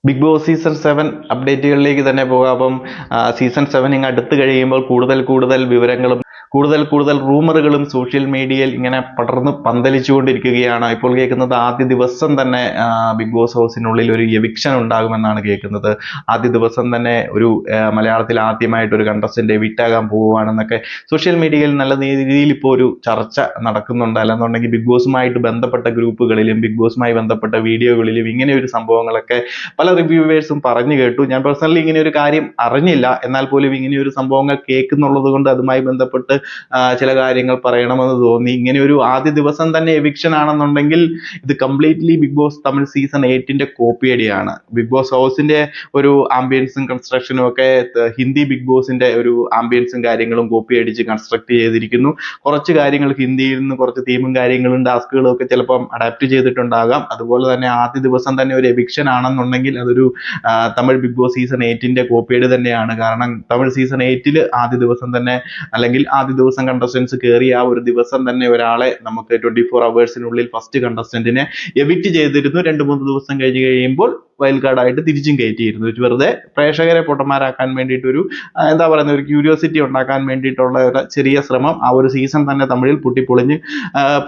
Big boss season 7 അപ്ഡേറ്റുകളിലേക്ക് തന്നെ പോകാം. അപ്പം സീസൺ 7 ഇങ്ങ് അടുത്ത് കഴിയുമ്പോൾ കൂടുതൽ വിവരങ്ങളും കൂടുതൽ റൂമറുകളും സോഷ്യൽ മീഡിയയിൽ ഇങ്ങനെ പടർന്ന് പന്തലിച്ചുകൊണ്ടിരിക്കുകയാണ്. ഇപ്പോൾ കേൾക്കുന്നത് ആദ്യ ദിവസം തന്നെ ബിഗ് ബോസ് ഹൗസിനുള്ളിൽ ഒരു എവിക്ഷൻ ഉണ്ടാകുമെന്നാണ് കേൾക്കുന്നത്. ആദ്യ ദിവസം തന്നെ ഒരു മലയാളത്തിൽ ആദ്യമായിട്ട് ഒരു കണ്ടസ്റ്റന്റ് എവിക്റ്റാകാൻ പോവുകയാണെന്നൊക്കെ സോഷ്യൽ മീഡിയയിൽ നല്ല രീതിയിൽ ഇപ്പോൾ ഒരു ചർച്ച നടക്കുന്നുണ്ട്. അല്ലെന്നുണ്ടെങ്കിൽ ബിഗ് ബോസുമായിട്ട് ബന്ധപ്പെട്ട ഗ്രൂപ്പുകളിലും ബിഗ് ബോസുമായി ബന്ധപ്പെട്ട വീഡിയോകളിലും ഇങ്ങനെ ഒരു സംഭവങ്ങളൊക്കെ പല റിവ്യൂവേഴ്സും പറഞ്ഞു കേട്ടു. ഞാൻ പേഴ്സണലി ഇങ്ങനെ ഒരു കാര്യം അറിഞ്ഞില്ല. എന്നാൽ പോലും ഇങ്ങനെ ഒരു സംഭവങ്ങൾ കേൾക്കുന്നുള്ളത് കൊണ്ട് അതുമായി ബന്ധപ്പെട്ട് ചില കാര്യങ്ങൾ പറയണമെന്ന് തോന്നി. ഇങ്ങനെ ഒരു ആദ്യ ദിവസം തന്നെ എവിക്ഷൻ ആണെന്നുണ്ടെങ്കിൽ ഇത് completely Bigg Boss Tamil season 8 കോപ്പിയടിയാണ്. ബിഗ് ബോസ് ഹൗസിന്റെ ഒരു ആംബിയൻസും കൺസ്ട്രക്ഷനും ഒക്കെ ഹിന്ദി ബിഗ് ബോസിന്റെ ഒരു ആംബിയൻസും കാര്യങ്ങളും കോപ്പി അടിച്ച് കൺസ്ട്രക്ട് ചെയ്തിരിക്കുന്നു. കുറച്ച് കാര്യങ്ങൾ ഹിന്ദിയിൽ നിന്ന് കുറച്ച് തീമും കാര്യങ്ങളും ടാസ്കുകളും ഒക്കെ ചിലപ്പം അഡാപ്റ്റ് ചെയ്തിട്ടുണ്ടാകാം. അതുപോലെ തന്നെ ആദ്യ ദിവസം തന്നെ ഒരു എവിക്ഷൻ ആണെന്നുണ്ടെങ്കിൽ അതൊരു തമിഴ് ബിഗ് ബോസ് സീസൺ 8 കോപ്പിയടി തന്നെയാണ്. കാരണം തമിഴ് സീസൺ 8 ആദ്യ ദിവസം തന്നെ അല്ലെങ്കിൽ ആദ്യ ദിവസം കണ്ടസ്റ്റൻസ് കയറി ആ ഒരു ദിവസം തന്നെ ഒരാളെ നമുക്ക് 24 hours ഫസ്റ്റ് കണ്ടസ്റ്റന്റിനെ എവിക്റ്റ് ചെയ്തിരുന്നു. 2-3 ദിവസം കഴിഞ്ഞ് കഴിയുമ്പോൾ വൈൽഡ് കാർഡായിട്ട് തിരിച്ചും കയറ്റിയിരുന്നു. വെറുതെ പ്രേക്ഷകരെ പൊട്ടന്മാരാക്കാൻ വേണ്ടിയിട്ടൊരു എന്താ പറയുന്ന ഒരു ക്യൂരിയോസിറ്റി ഉണ്ടാക്കാൻ വേണ്ടിയിട്ടുള്ള ഒരു ചെറിയ ശ്രമം ആ ഒരു സീസൺ തന്നെ തമിഴിൽ പൊട്ടിപ്പൊളിഞ്ഞ്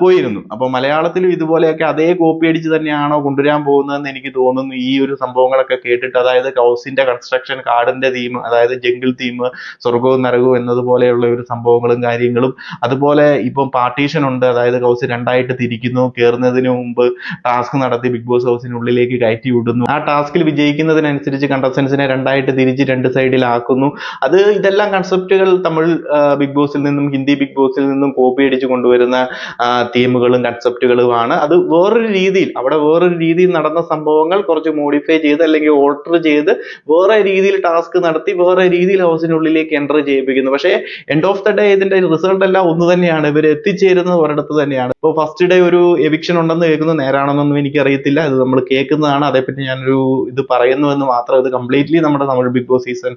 പോയിരുന്നു. അപ്പോൾ മലയാളത്തിലും ഇതുപോലെയൊക്കെ അതേ കോപ്പി അടിച്ച് തന്നെയാണോ കൊണ്ടുവരാൻ പോകുന്നതെന്ന് എനിക്ക് തോന്നുന്നു. ഈ ഒരു സംഭവങ്ങളൊക്കെ കേട്ടിട്ട്, അതായത് ഹൗസിന്റെ കൺസ്ട്രക്ഷൻ, കാടിന്റെ തീം, അതായത് ജംഗിൾ തീം, സ്വർഗവും നരകവും എന്നതുപോലെയുള്ള ഒരു സംഭവങ്ങളും കാര്യങ്ങളും, അതുപോലെ ഇപ്പം പാർട്ടീഷൻ ഉണ്ട്, അതായത് ഹൗസ് രണ്ടായിട്ട് തിരിക്കുന്നു, കയറുന്നതിന് മുമ്പ് ടാസ്ക് നടത്തി ബിഗ് ബോസ് ഹൗസിനുള്ളിലേക്ക് കയറ്റി വിടുന്നു. ആ ടാസ്കിൽ വിജയിക്കുന്നതിനനുസരിച്ച് കണ്ടസ്റ്റൻസിനെ രണ്ടായിട്ട് തിരിച്ച് രണ്ട് സൈഡിലാക്കുന്നു. ഇതെല്ലാം കൺസെപ്റ്റുകൾ തമിഴ് ബിഗ് ബോസിൽ നിന്നും ഹിന്ദി ബിഗ് ബോസിൽ നിന്നും കോപ്പി അടിച്ച് കൊണ്ടുവരുന്ന തീമുകളും കൺസെപ്റ്റുകളുമാണ്. അത് വേറൊരു രീതിയിൽ നടന്ന സംഭവങ്ങൾ കുറച്ച് മോഡിഫൈ ചെയ്ത് അല്ലെങ്കിൽ ഓൾട്ടർ ചെയ്ത് വേറെ രീതിയിൽ ടാസ്ക് നടത്തി വേറെ രീതിയിൽ ഹൗസിനുള്ളിലേക്ക് എൻ്റർ ചെയ്യിപ്പിക്കുന്നു. പക്ഷേ എൻഡ് ഓഫ് ദ ഡേ ഇതിന്റെ റിസൾട്ട് എല്ലാം ഒന്ന് തന്നെയാണ്. ഇവർ എത്തിച്ചേരുന്നത് ഒരിടത്ത് തന്നെയാണ്. ഇപ്പോൾ ഫസ്റ്റ് ഡേ ഒരു എവിക്ഷൻ ഉണ്ടെന്ന് കേൾക്കുന്നു. നേരാണെന്നൊന്നും എനിക്ക് അറിയത്തില്ല. അത് നമ്മൾ കേൾക്കുന്നതാണ്. അതേപ്പറ്റി ഞാനൊരു ഇത് പറയുന്നുവെന്ന് മാത്രം. ഇത് കംപ്ലീറ്റ്ലി നമ്മുടെ തമിഴ് ബിഗ് ബോസ് സീസൺ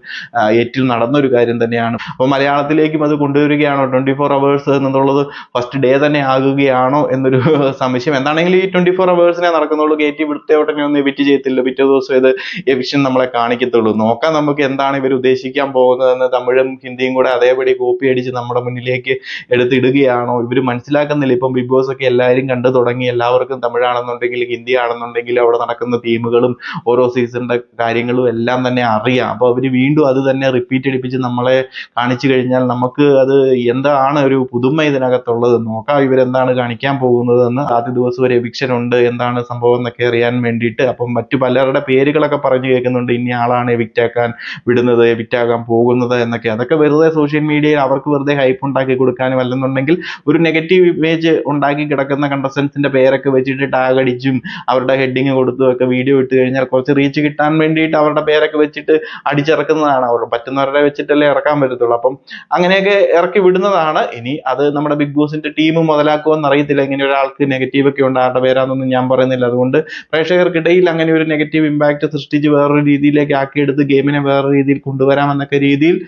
8 നടന്ന ഒരു കാര്യം തന്നെയാണ്. അപ്പോൾ മലയാളത്തിലേക്കും അത് കൊണ്ടുവരികയാണോ 24 hours എന്നുള്ളത് ഫസ്റ്റ് ഡേ തന്നെ ആകുകയാണോ എന്നൊരു സംശയം. എന്താണെങ്കിലും ഈ 24 hours നടക്കുന്നുള്ളൂ. കയറ്റി വിടുത്ത ഉടനെ ഒന്നും എവിറ്റ് ചെയ്യത്തില്ല. പിറ്റേ ദിവസം ഇത് എവിക്ഷൻ നമ്മളെ കാണിക്കത്തുള്ളൂ. നോക്കാം നമുക്ക് എന്താണ് ഇവർ ഉദ്ദേശിക്കാൻ പോകുന്നതെന്ന്. തമിഴും ഹിന്ദിയും കൂടെ അതേപടി കോപ്പി അടിച്ച് നമ്മുടെ മുന്നിലേക്ക് എടുത്തിടുകയാണോ? ഇവർ മനസ്സിലാക്കുന്നില്ല. ഇപ്പം ബിഗ് ബോസ് ഒക്കെ എല്ലാവരും കണ്ടു തുടങ്ങി. എല്ലാവർക്കും തമിഴാണെന്നുണ്ടെങ്കിൽ ഹിന്ദി ആണെന്നുണ്ടെങ്കിൽ അവിടെ നടക്കുന്ന തീമുകളും ഓരോ സീസണിന്റെ കാര്യങ്ങളും എല്ലാം തന്നെ അറിയാം. അപ്പോൾ അവർ വീണ്ടും അത് തന്നെ റിപ്പീറ്റ് അടിപ്പിച്ച് നമ്മളെ കാണിച്ചു കഴിഞ്ഞാൽ നമുക്ക് അത് എന്താണ് ഒരു പുതുമ ഇതിനകത്തുള്ളത്. നോക്കാം ഇവരെന്താണ് കാണിക്കാൻ പോകുന്നത് എന്ന്. ആദ്യ ദിവസം ഒരു എവിക്ഷൻ ഉണ്ട്, എന്താണ് സംഭവം എന്നൊക്കെ അറിയാൻ വേണ്ടിയിട്ട്. അപ്പം മറ്റു പലരുടെ പേരുകളൊക്കെ പറഞ്ഞു കേൾക്കുന്നുണ്ട്. ഇനി ആളാണ് എവിക്റ്റാക്കാൻ വിടുന്നത്, എവിക്റ്റാകാൻ പോകുന്നത് എന്നൊക്കെ. അതൊക്കെ വെറുതെ സോഷ്യൽ മീഡിയയിൽ അവർക്ക് വെറുതെ ഹൈപ്പ് ഉണ്ടാക്കി കൊടുക്കാനും, അല്ലെന്നുണ്ടെങ്കിൽ ഒരു നെഗറ്റീവ് ഇമേജ് ഉണ്ടാക്കി കിടക്കുന്ന കണ്ടസ്റ്റൻസിന്റെ പേരൊക്കെ വെച്ചിട്ട് ടാഗ് അടിച്ചും അവരുടെ ഹെഡിങ് കൊടുത്തും ഒക്കെ വീഡിയോ ഇട്ട് കഴിഞ്ഞാൽ കുറച്ച് റീച്ച് കിട്ടാൻ വേണ്ടിയിട്ട് അവരുടെ പേരൊക്കെ വെച്ചിട്ട് അടിച്ചിറക്കുന്നതാണ്. അവർ പറ്റുന്നവരുടെ വെച്ചിട്ടല്ലേ ഇറക്കാൻ പറ്റത്തുള്ളൂ. അപ്പം അങ്ങനെയൊക്കെ ഇറക്കി വിടുന്നതാണ്. ഇനി അത് നമ്മുടെ ബിഗ് ബോസിന്റെ ടീം മുതലാക്കുമെന്ന് അറിയത്തില്ല. ഇങ്ങനെ ഒരാൾക്ക് നെഗറ്റീവ് ഒക്കെ ഉണ്ട്. ആരുടെ പേരാണെന്നൊന്നും ഞാൻ പറയുന്നില്ല. അതുകൊണ്ട് പ്രേക്ഷകർക്കിടയിൽ അങ്ങനെ ഒരു നെഗറ്റീവ് ഇമ്പാക്ട് സൃഷ്ടിച്ച് വേറൊരു രീതിയിലേക്ക് ആക്കിയെടുത്ത് ഗെയിമിനെ വേറെ രീതിയിൽ കൊണ്ടുവരാമെന്നൊക്കെ രീതിയിൽ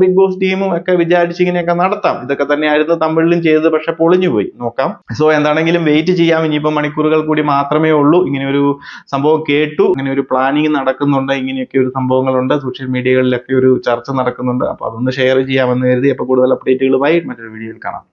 ബിഗ് ബോസ് ടീമും ഒക്കെ വിചാരിച്ച് ഇങ്ങനെയൊക്കെ നടത്താം. ഇതൊക്കെ തന്നെയായിരുന്നു തമിഴിലും ചെയ്തത്. പക്ഷെ പൊളിഞ്ഞുപോയി. നോക്കാം. സോ എന്താണെങ്കിലും വെയിറ്റ് ചെയ്യാം. ഇനിയിപ്പോൾ മണിക്കൂറുകൾ കൂടി മാത്രമേ ഉള്ളൂ. ഇങ്ങനെ ഒരു സംഭവം കേട്ടു, ഇങ്ങനെ ഒരു പ്ലാനിങ് നടക്കുന്നുണ്ട്, ഇങ്ങനെയൊക്കെ ഒരു സംഭവങ്ങളുണ്ട്, സോഷ്യൽ മീഡിയകളിലൊക്കെ ഒരു ചർച്ച നടക്കുന്നുണ്ട്. അപ്പോൾ അതൊന്ന് ഷെയർ ചെയ്യാമെന്ന് കരുതി. അപ്പോൾ കൂടുതൽ അപ്ഡേറ്റുകളുമായി മറ്റൊരു വീഡിയോയിൽ കാണാം.